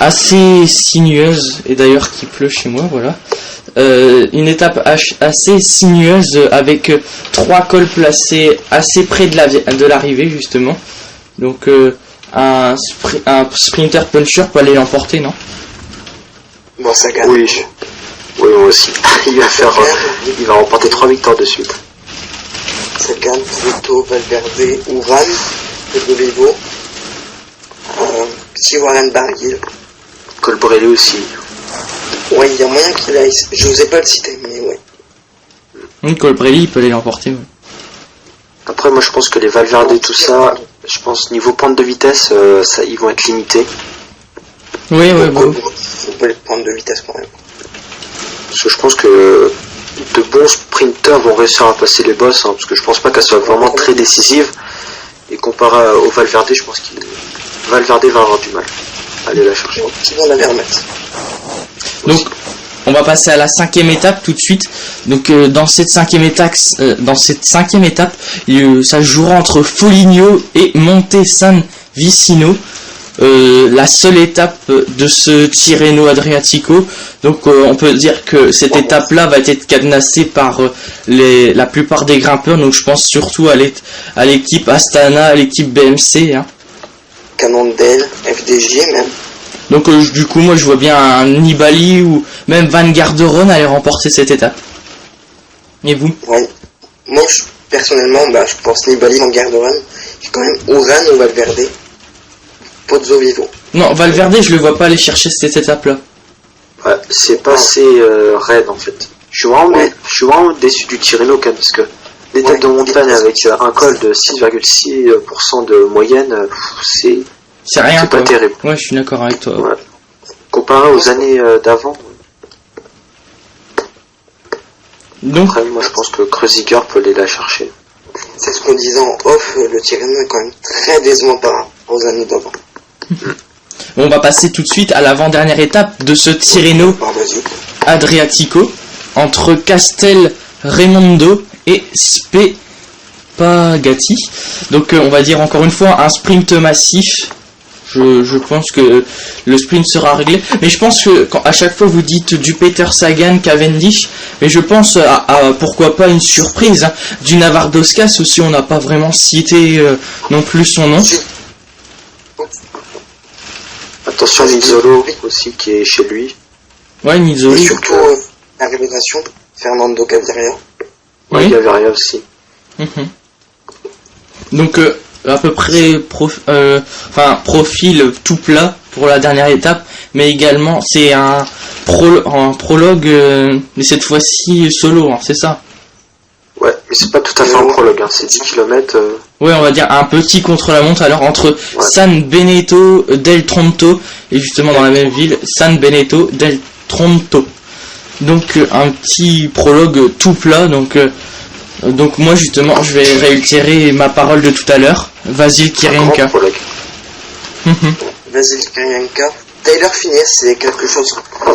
assez sinueuse, et d'ailleurs qui pleut chez moi, voilà. Une étape assez sinueuse avec 3 cols placés assez près de l'arrivée justement. Donc un sprinter puncher peut aller l'emporter, non? Bon, Sagan. Oui, moi aussi. Il va remporter 3 victoires de suite. Sagan, Fruto, Valverde, Uran, Pedrovivo, petit Warren Barguil. Colbrelli aussi. Ouais, il y a moyen qu'il aille. Je vous ai pas le cité, mais ouais. Colbrelli, il peut aller l'emporter, ouais. Après, moi je pense que les Valverde et tout ça, je pense niveau pointe de vitesse, ils vont être limités. Oui, bon. Faut pas les prendre de vitesse quand même. Parce que je pense que de bons sprinters vont réussir à passer les bosses, hein, parce que je pense pas qu'elle soit vraiment très décisive. Et comparé au Valverde, je pense que Valverde va avoir du mal à aller la chercher. Qui vont la remettre. Donc, on va passer à la 5e étape tout de suite. Donc dans cette 5e étape, ça jouera entre Foligno et Monte San Vicino. La seule étape de ce Tirreno Adriatico. Donc on peut dire que cette étape-là va être cadenassée par la plupart des grimpeurs. Donc je pense surtout à l'équipe Astana, à l'équipe BMC. Hein. Cannondale, FDJ même. Donc du coup moi je vois bien un Nibali ou même Van Garderen aller remporter cette étape. Et vous? Ouais. Moi personnellement je pense Nibali, Van Garderen. J'ai quand même Uran ou Valverde. Pozzo Vivo. Non, Valverde je le vois pas aller chercher cette étape là. Ouais, c'est pas assez raide en fait. Je suis vraiment déçu du Tirreno quand même parce que l'étape de montagne avec un col de 6,6% de moyenne, c'est rien. C'est pas terrible. Ouais, je suis d'accord avec toi. Ouais. Comparé aux années d'avant. Donc, après, moi je pense que Kreuziger peut aller la chercher. C'est ce qu'on disait en off, le Tirreno est quand même très décevant par rapport aux années d'avant. On va passer tout de suite à l'avant-dernière étape de ce Tirreno Adriatico entre Castel Raimondo et Spagatti. Donc on va dire encore une fois un sprint massif. Je pense que le sprint sera réglé. Mais je pense que à chaque fois vous dites du Peter Sagan, Cavendish, mais je pense à pourquoi pas une surprise hein, du Navardoskas aussi. On n'a pas vraiment cité non plus son nom. Attention Nizzolo aussi qui est chez lui. Ouais, Nizzolo. Et surtout la révélation, Fernando Gaviria. Ouais, Gaviria aussi. Donc à peu près profil tout plat pour la dernière étape, mais également c'est un prologue, mais cette fois-ci solo, hein, c'est ça? Ouais, mais c'est pas tout à fait un prologue, hein, c'est 10 km. Ouais, on va dire un petit contre-la-montre alors entre San Benedetto del Tronto et justement dans la même ville, San Benedetto del Tronto. Donc un petit prologue tout plat, donc moi justement je vais réitérer ma parole de tout à l'heure. Vasil Kirienka. Vasil Kirienka. Tyler Phineas, c'est quelque chose.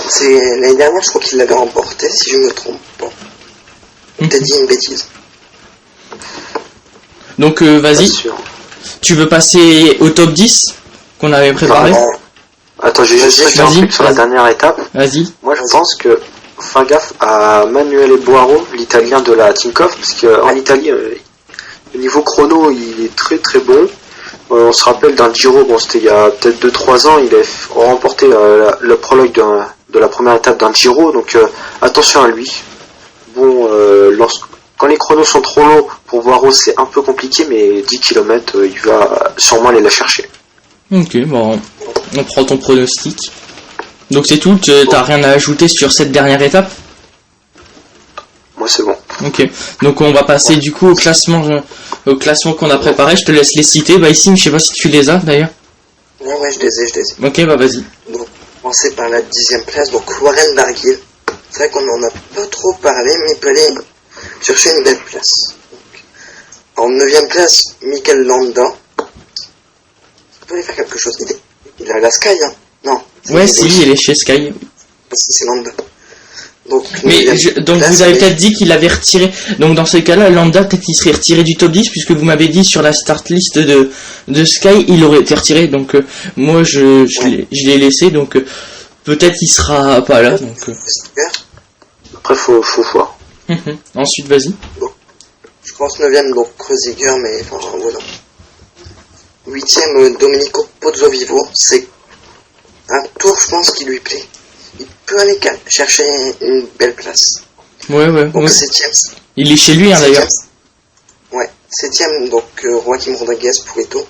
C'est l'année dernière, je crois qu'il l'avait remporté, si je me trompe pas. T'as dit une bêtise. Donc vas-y. Tu veux passer au top 10 qu'on avait préparé? Attends, j'ai juste fait un truc sur la dernière étape. Vas-y. Moi je pense que fin gaffe à Manuele Boaro, l'italien de la Tinkoff, parce qu'en Italie, au niveau chrono, il est très très bon. On se rappelle d'un Giro, bon c'était il y a peut-être 2-3 ans, il a remporté le prologue de la première étape d'un Giro, donc attention à lui. Bon, quand les chronos sont trop longs, pour Boaro c'est un peu compliqué, mais 10 km, il va sûrement aller la chercher. Ok, bon, on prend ton pronostic. Donc c'est tout, t'as rien à ajouter sur cette dernière étape? Moi c'est bon. Ok, donc on va passer du coup au classement qu'on a préparé. Je te laisse les citer. Bah ici, je sais pas si tu les as d'ailleurs. Ouais, je les ai. Ok, bah vas-y. Donc, commencer par la 10e place, donc Warren Barguil. C'est vrai qu'on en a pas trop parlé, mais il peut aller chercher une belle place. Donc, en 9e place, Mikel Landa. Il peut aller faire quelque chose. Il a la Sky, hein? Non. Ouais, si, il est chez Sky. C'est Landa. Donc, donc vous avez peut-être dit qu'il avait retiré. Donc dans ces cas-là, Landa peut-être qu'il serait retiré du top 10 puisque vous m'avez dit sur la start list de Sky, il aurait été retiré. Donc moi je l'ai laissé. Donc peut-être il sera pas là. Donc après faut voir. Ensuite vas-y. Bon. Je pense 9ème donc Kreuziger, mais enfin voilà. 8ème Domenico Pozzovivo, c'est un tour je pense qui lui plaît. Il peut aller chercher une belle place. Ouais. Donc 7ème. Il est chez lui hein, d'ailleurs. Ouais, 7ème donc Joaquim Rodriguez Puerto.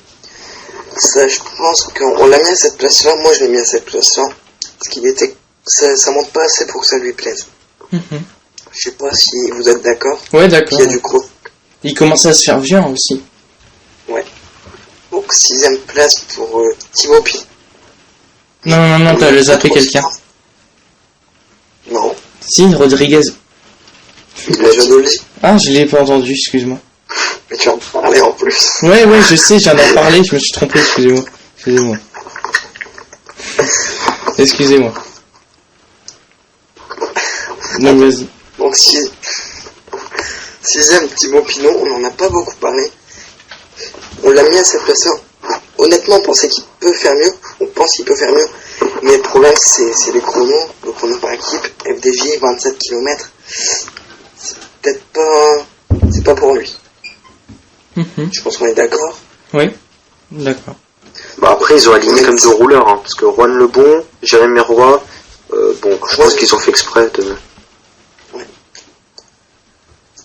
Ça je pense qu'on l'a mis à cette place là. Moi je l'ai mis à cette place là. Parce qu'il était. Ça monte pas assez pour que ça lui plaise. Je sais pas si vous êtes d'accord. Ouais d'accord. Il y a du gros. Il commence à se faire vieux aussi. Ouais. Donc 6ème place pour Thibaut Pinot. Non, t'as zappé quelqu'un. Non. Si, Rodriguez. Ah, je l'ai pas entendu, excuse-moi. Mais tu en parlais en plus. Ouais, je sais, j'en ai parlé, je me suis trompé, excusez-moi. Excusez-moi. Donc vas-y. Donc sixième, Thibaut Pinot, on n'en a pas beaucoup parlé. On l'a mis à cette place-là. Honnêtement, on pensait qu'il peut faire mieux. On pense qu'il peut faire mieux. Mais le problème, c'est les chronos. Le chrono par équipe, FDJ, 27 km. C'est peut-être pas... C'est pas pour lui. Je pense qu'on est d'accord. Oui, d'accord. Bah après, ils ont aligné comme deux rouleurs, hein, parce que Juan Lebon, Jérémy Roy, je pense qu'ils ont fait exprès de...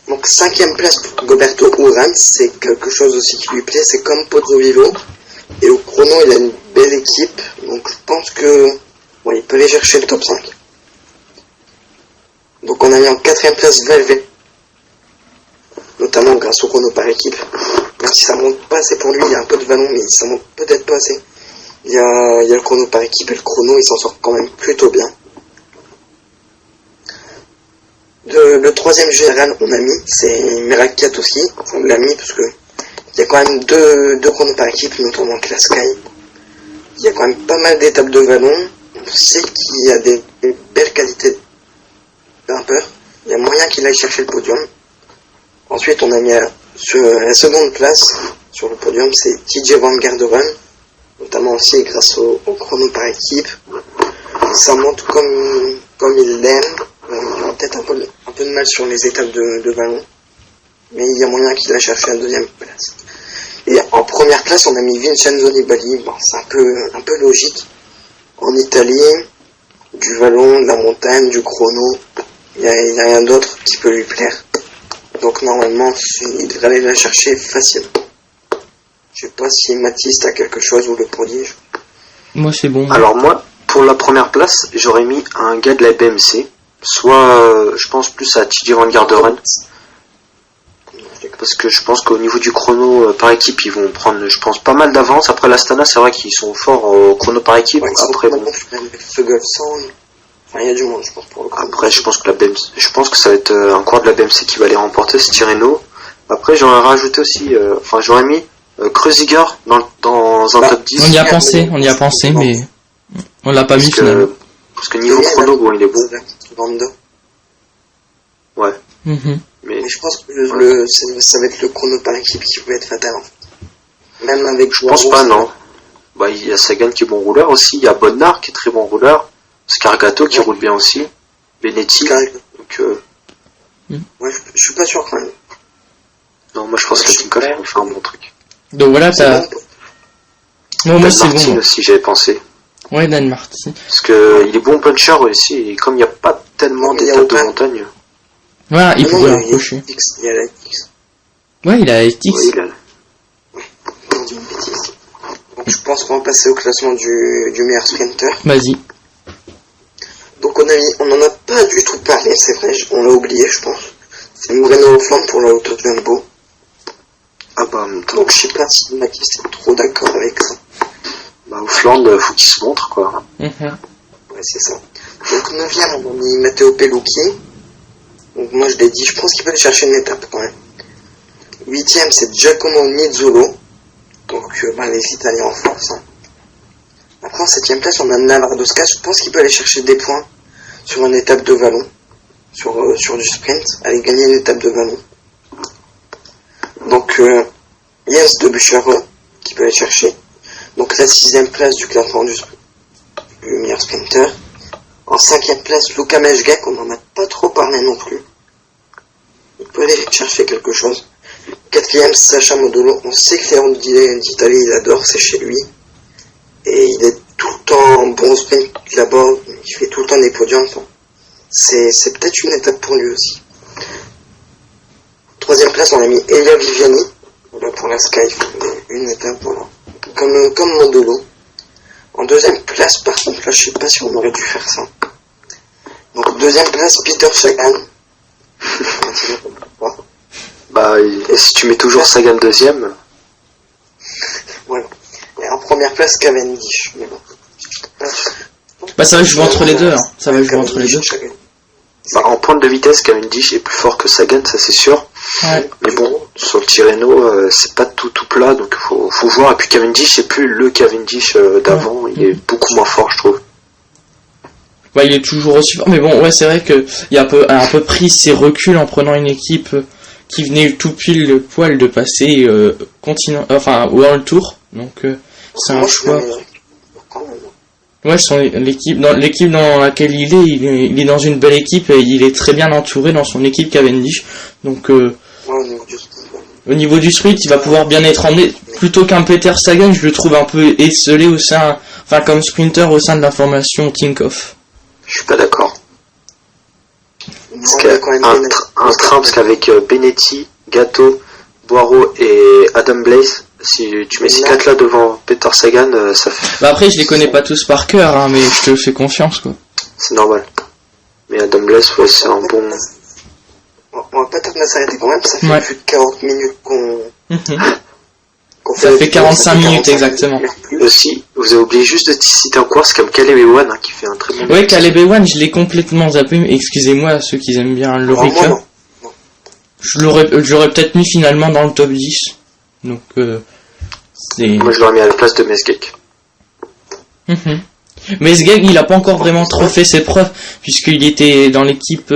Donc cinquième place pour Goberto Urán, c'est quelque chose aussi qui lui plaît, c'est comme Pozzo Vivo. Et au chrono, il a une belle équipe, donc je pense que il peut aller chercher le top 5. Donc on a mis en quatrième place Valverde, notamment grâce au chrono par équipe. Même si ça monte pas assez pour lui, il y a un peu de vallon, mais ça monte peut-être pas assez. Il y a le chrono par équipe et le chrono, il s'en sort quand même plutôt bien. Le troisième général, on a mis, c'est Merak aussi. On l'a mis parce que il y a quand même deux chronos par équipe, notamment que la Sky. Il y a quand même pas mal d'étapes de vallon. On sait qu'il y a des belles qualités de grimpeur. Il y a moyen qu'il aille chercher le podium. Ensuite, on a mis sur la seconde place sur le podium, c'est TJ Van Garderen, notamment aussi grâce au chrono par équipe. Ça monte comme il l'aime. Il y aura peut-être un peu de mal sur les étapes de vallon, mais il y a moyen qu'il a cherché la deuxième place. Et en première place, on a mis Vincenzo Nibali. Bon, c'est un peu logique. En Italie, du vallon, de la montagne, du chrono, il n'y a rien d'autre qui peut lui plaire. Donc normalement, il devrait aller la chercher facilement. Je sais pas si Mathis a quelque chose ou le prodige. Moi c'est bon. Alors moi, pour la première place, j'aurais mis un gars de la BMC. Soit, je pense plus à TJ Van Garderen. Parce que je pense qu'au niveau du chrono par équipe, ils vont prendre, je pense, pas mal d'avance. Après l'Astana, c'est vrai qu'ils sont forts au chrono par équipe. Ouais, après, bon. Il y a du monde, je pense, pour le chrono. Après, je pense que ça va être un coureur de la BMC qui va les remporter, c'est Tirreno. Après, j'aurais rajouté aussi, j'aurais mis Kreuziger dans un top 10. On y a pensé, mais on l'a pas mis finalement. Parce que niveau chrono, bon, il est bon. Ouais. Mais je pense que ça va être le chrono par équipe qui peut être fatal, en fait. Même avec je pense pas, non. Bah, il y a Sagan qui est bon rouleur aussi, il y a Bonnard qui est très bon rouleur, Scargato qui roule bien aussi, Benetti. Donc, ouais, je suis pas sûr quand même. Non, moi je pense que Tinkoff va faire un bon truc. Donc voilà, t'as... Non, moi c'est Martin bon. aussi, j'avais pensé. Ouais, Dan Martin. Parce que il est bon puncher aussi, et comme il n'y a pas tellement d'étapes de montagne. Voilà, il pourrait y a accrocher. Il y a la X. Ouais, il a la TX. Oui, il a... On dit une bêtise. Donc je pense qu'on va passer au classement du meilleur sprinter. Vas-y. Donc on en a pas du tout parlé, c'est vrai, on l'a oublié, je pense. C'est Moreno Flandre pour la Auto Jumbo. Ah bah, en même temps. Donc je sais pas si Mathis est trop d'accord avec ça. Bah, au Flandre, faut qu'il se montre, quoi. Ouais, c'est ça. Donc 9ème, on a mis Matteo Pellucci. Donc moi je l'ai dit, je pense qu'il peut aller chercher une étape quand même. 8ème, c'est Giacomo Nizzolo. Donc les Italiens en force. Hein. Après en 7ème place, on a Navardosca. Je pense qu'il peut aller chercher des points sur une étape de vallon. Sur du sprint, aller gagner une étape de vallon. Donc Jens de Bucherer qui peut aller chercher. Donc la 6ème place du classement du meilleur sprinter. En 5ème place, Luca Mejgek, on n'en a pas trop parlé non plus. Il peut aller chercher quelque chose. 4ème, Sacha Modolo. On sait que Léon d'Italie, il adore, c'est chez lui. Et il est tout le temps bon au sprint là-bas. Il fait tout le temps des podiums. Enfin, c'est peut-être une étape pour lui aussi. 3ème place, on a mis Elia Viviani. Voilà, pour la Sky, une étape, voilà. Comme Modolo. En 2ème place, par contre, là, je sais pas si on aurait dû faire ça. Donc, 2ème place, Peter Sagan. Bah, et si tu mets toujours Sagan 2ème. Voilà. Et en première place, Cavendish. Mais bon. Bah, ça va jouer entre les deux, hein. Ça va jouer entre les deux. Bah, en pointe de vitesse, Cavendish est plus fort que Sagan, ça c'est sûr. Ouais. Mais bon, sur le Tirreno, c'est pas tout plat, donc faut voir. Et puis Cavendish, c'est plus le Cavendish d'avant, il est beaucoup moins fort, je trouve. il est toujours aussi fort. Mais bon, ouais, c'est vrai que il a un peu pris ses reculs en prenant une équipe qui venait tout pile le poil de passer World Tour. Donc c'est un choix. Ouais, l'équipe dans laquelle il est dans une belle équipe et il est très bien entouré dans son équipe Cavendish. Donc au niveau du sprint, il va pouvoir bien être emmené. Plutôt qu'un Peter Sagan, je le trouve un peu esselé comme sprinter au sein de la formation Tinkoff. Je suis pas d'accord. Parce qu'un train, parce qu'avec Benetti, Gatto, Boiro et Adam Blaze, si tu mets ces 4 là devant Peter Sagan, ça fait... Bah après, je les connais pas tous par cœur, hein, mais je te fais confiance, quoi. C'est normal. Mais Adam Blaze, ouais, c'est un bon... On va pas tarder à s'arrêter quand même, ça fait plus de 40 minutes qu'on ça fait 45 minutes exactement. Aussi, vous avez oublié juste de citer en course comme Caleb Ewan qui fait un très bon... Ouais, Caleb Ewan, je l'ai complètement zappé, excusez-moi à ceux qui aiment bien l'Orica. Je l'aurais peut-être mis finalement dans le top 10. Donc, moi je l'aurais mis à la place de Mesgek. Mesgek, il a pas encore vraiment trop fait ses preuves, puisqu'il était dans l'équipe...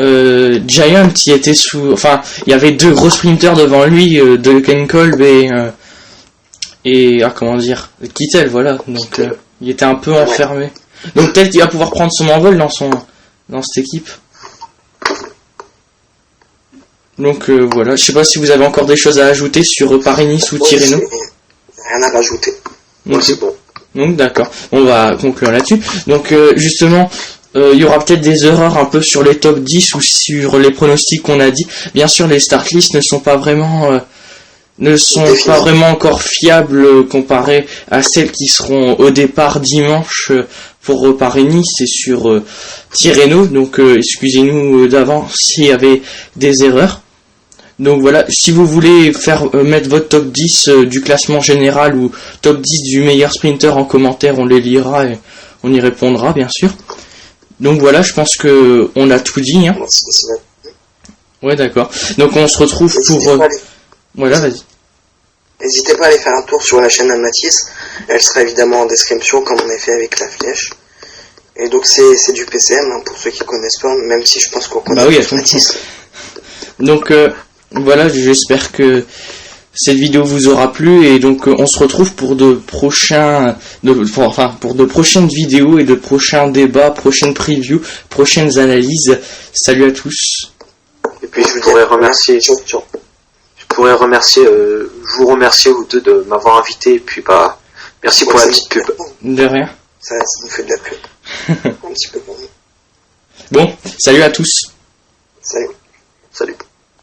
Giant, il était il y avait 2 gros sprinters devant lui, de Ken Kolb et Kittel, voilà. Donc il était un peu enfermé. Donc peut-être qu'il va pouvoir prendre son envol dans cette équipe. Donc voilà, je sais pas si vous avez encore des choses à ajouter sur Paris-Nice ou Tirreno. Rien à rajouter. Donc c'est bon. Donc d'accord, on va conclure là-dessus. Donc justement, il y aura peut-être des erreurs un peu sur les top 10 ou sur les pronostics qu'on a dit. Bien sûr, les start lists ne sont pas vraiment encore fiables comparées à celles qui seront au départ dimanche pour Paris-Nice et sur Tirreno. Donc excusez-nous d'avance s'il y avait des erreurs. Donc voilà, si vous voulez mettre votre top 10 du classement général ou top 10 du meilleur sprinter en commentaire, on les lira et on y répondra bien sûr. Donc voilà, je pense que on a tout dit. Hein. Ouais, d'accord. Donc on se retrouve pour... Voilà, vas-y. N'hésitez pas à aller faire un tour sur la chaîne de Mathis. Elle sera évidemment en description comme on a fait avec la flèche. Et donc c'est du PCM hein, pour ceux qui connaissent pas, même si je pense qu'on connaît Mathis. Donc voilà, j'espère que cette vidéo vous aura plu et donc on se retrouve pour de prochaines vidéos et de prochains débats, prochaines previews, prochaines analyses. Salut à tous. Et puis je pourrais remercier, je vous remercie vous deux de m'avoir invité et puis merci pour la petite pub. De rien. Ça nous fait de la pub. Un petit peu pour nous. Bon, salut à tous. Salut.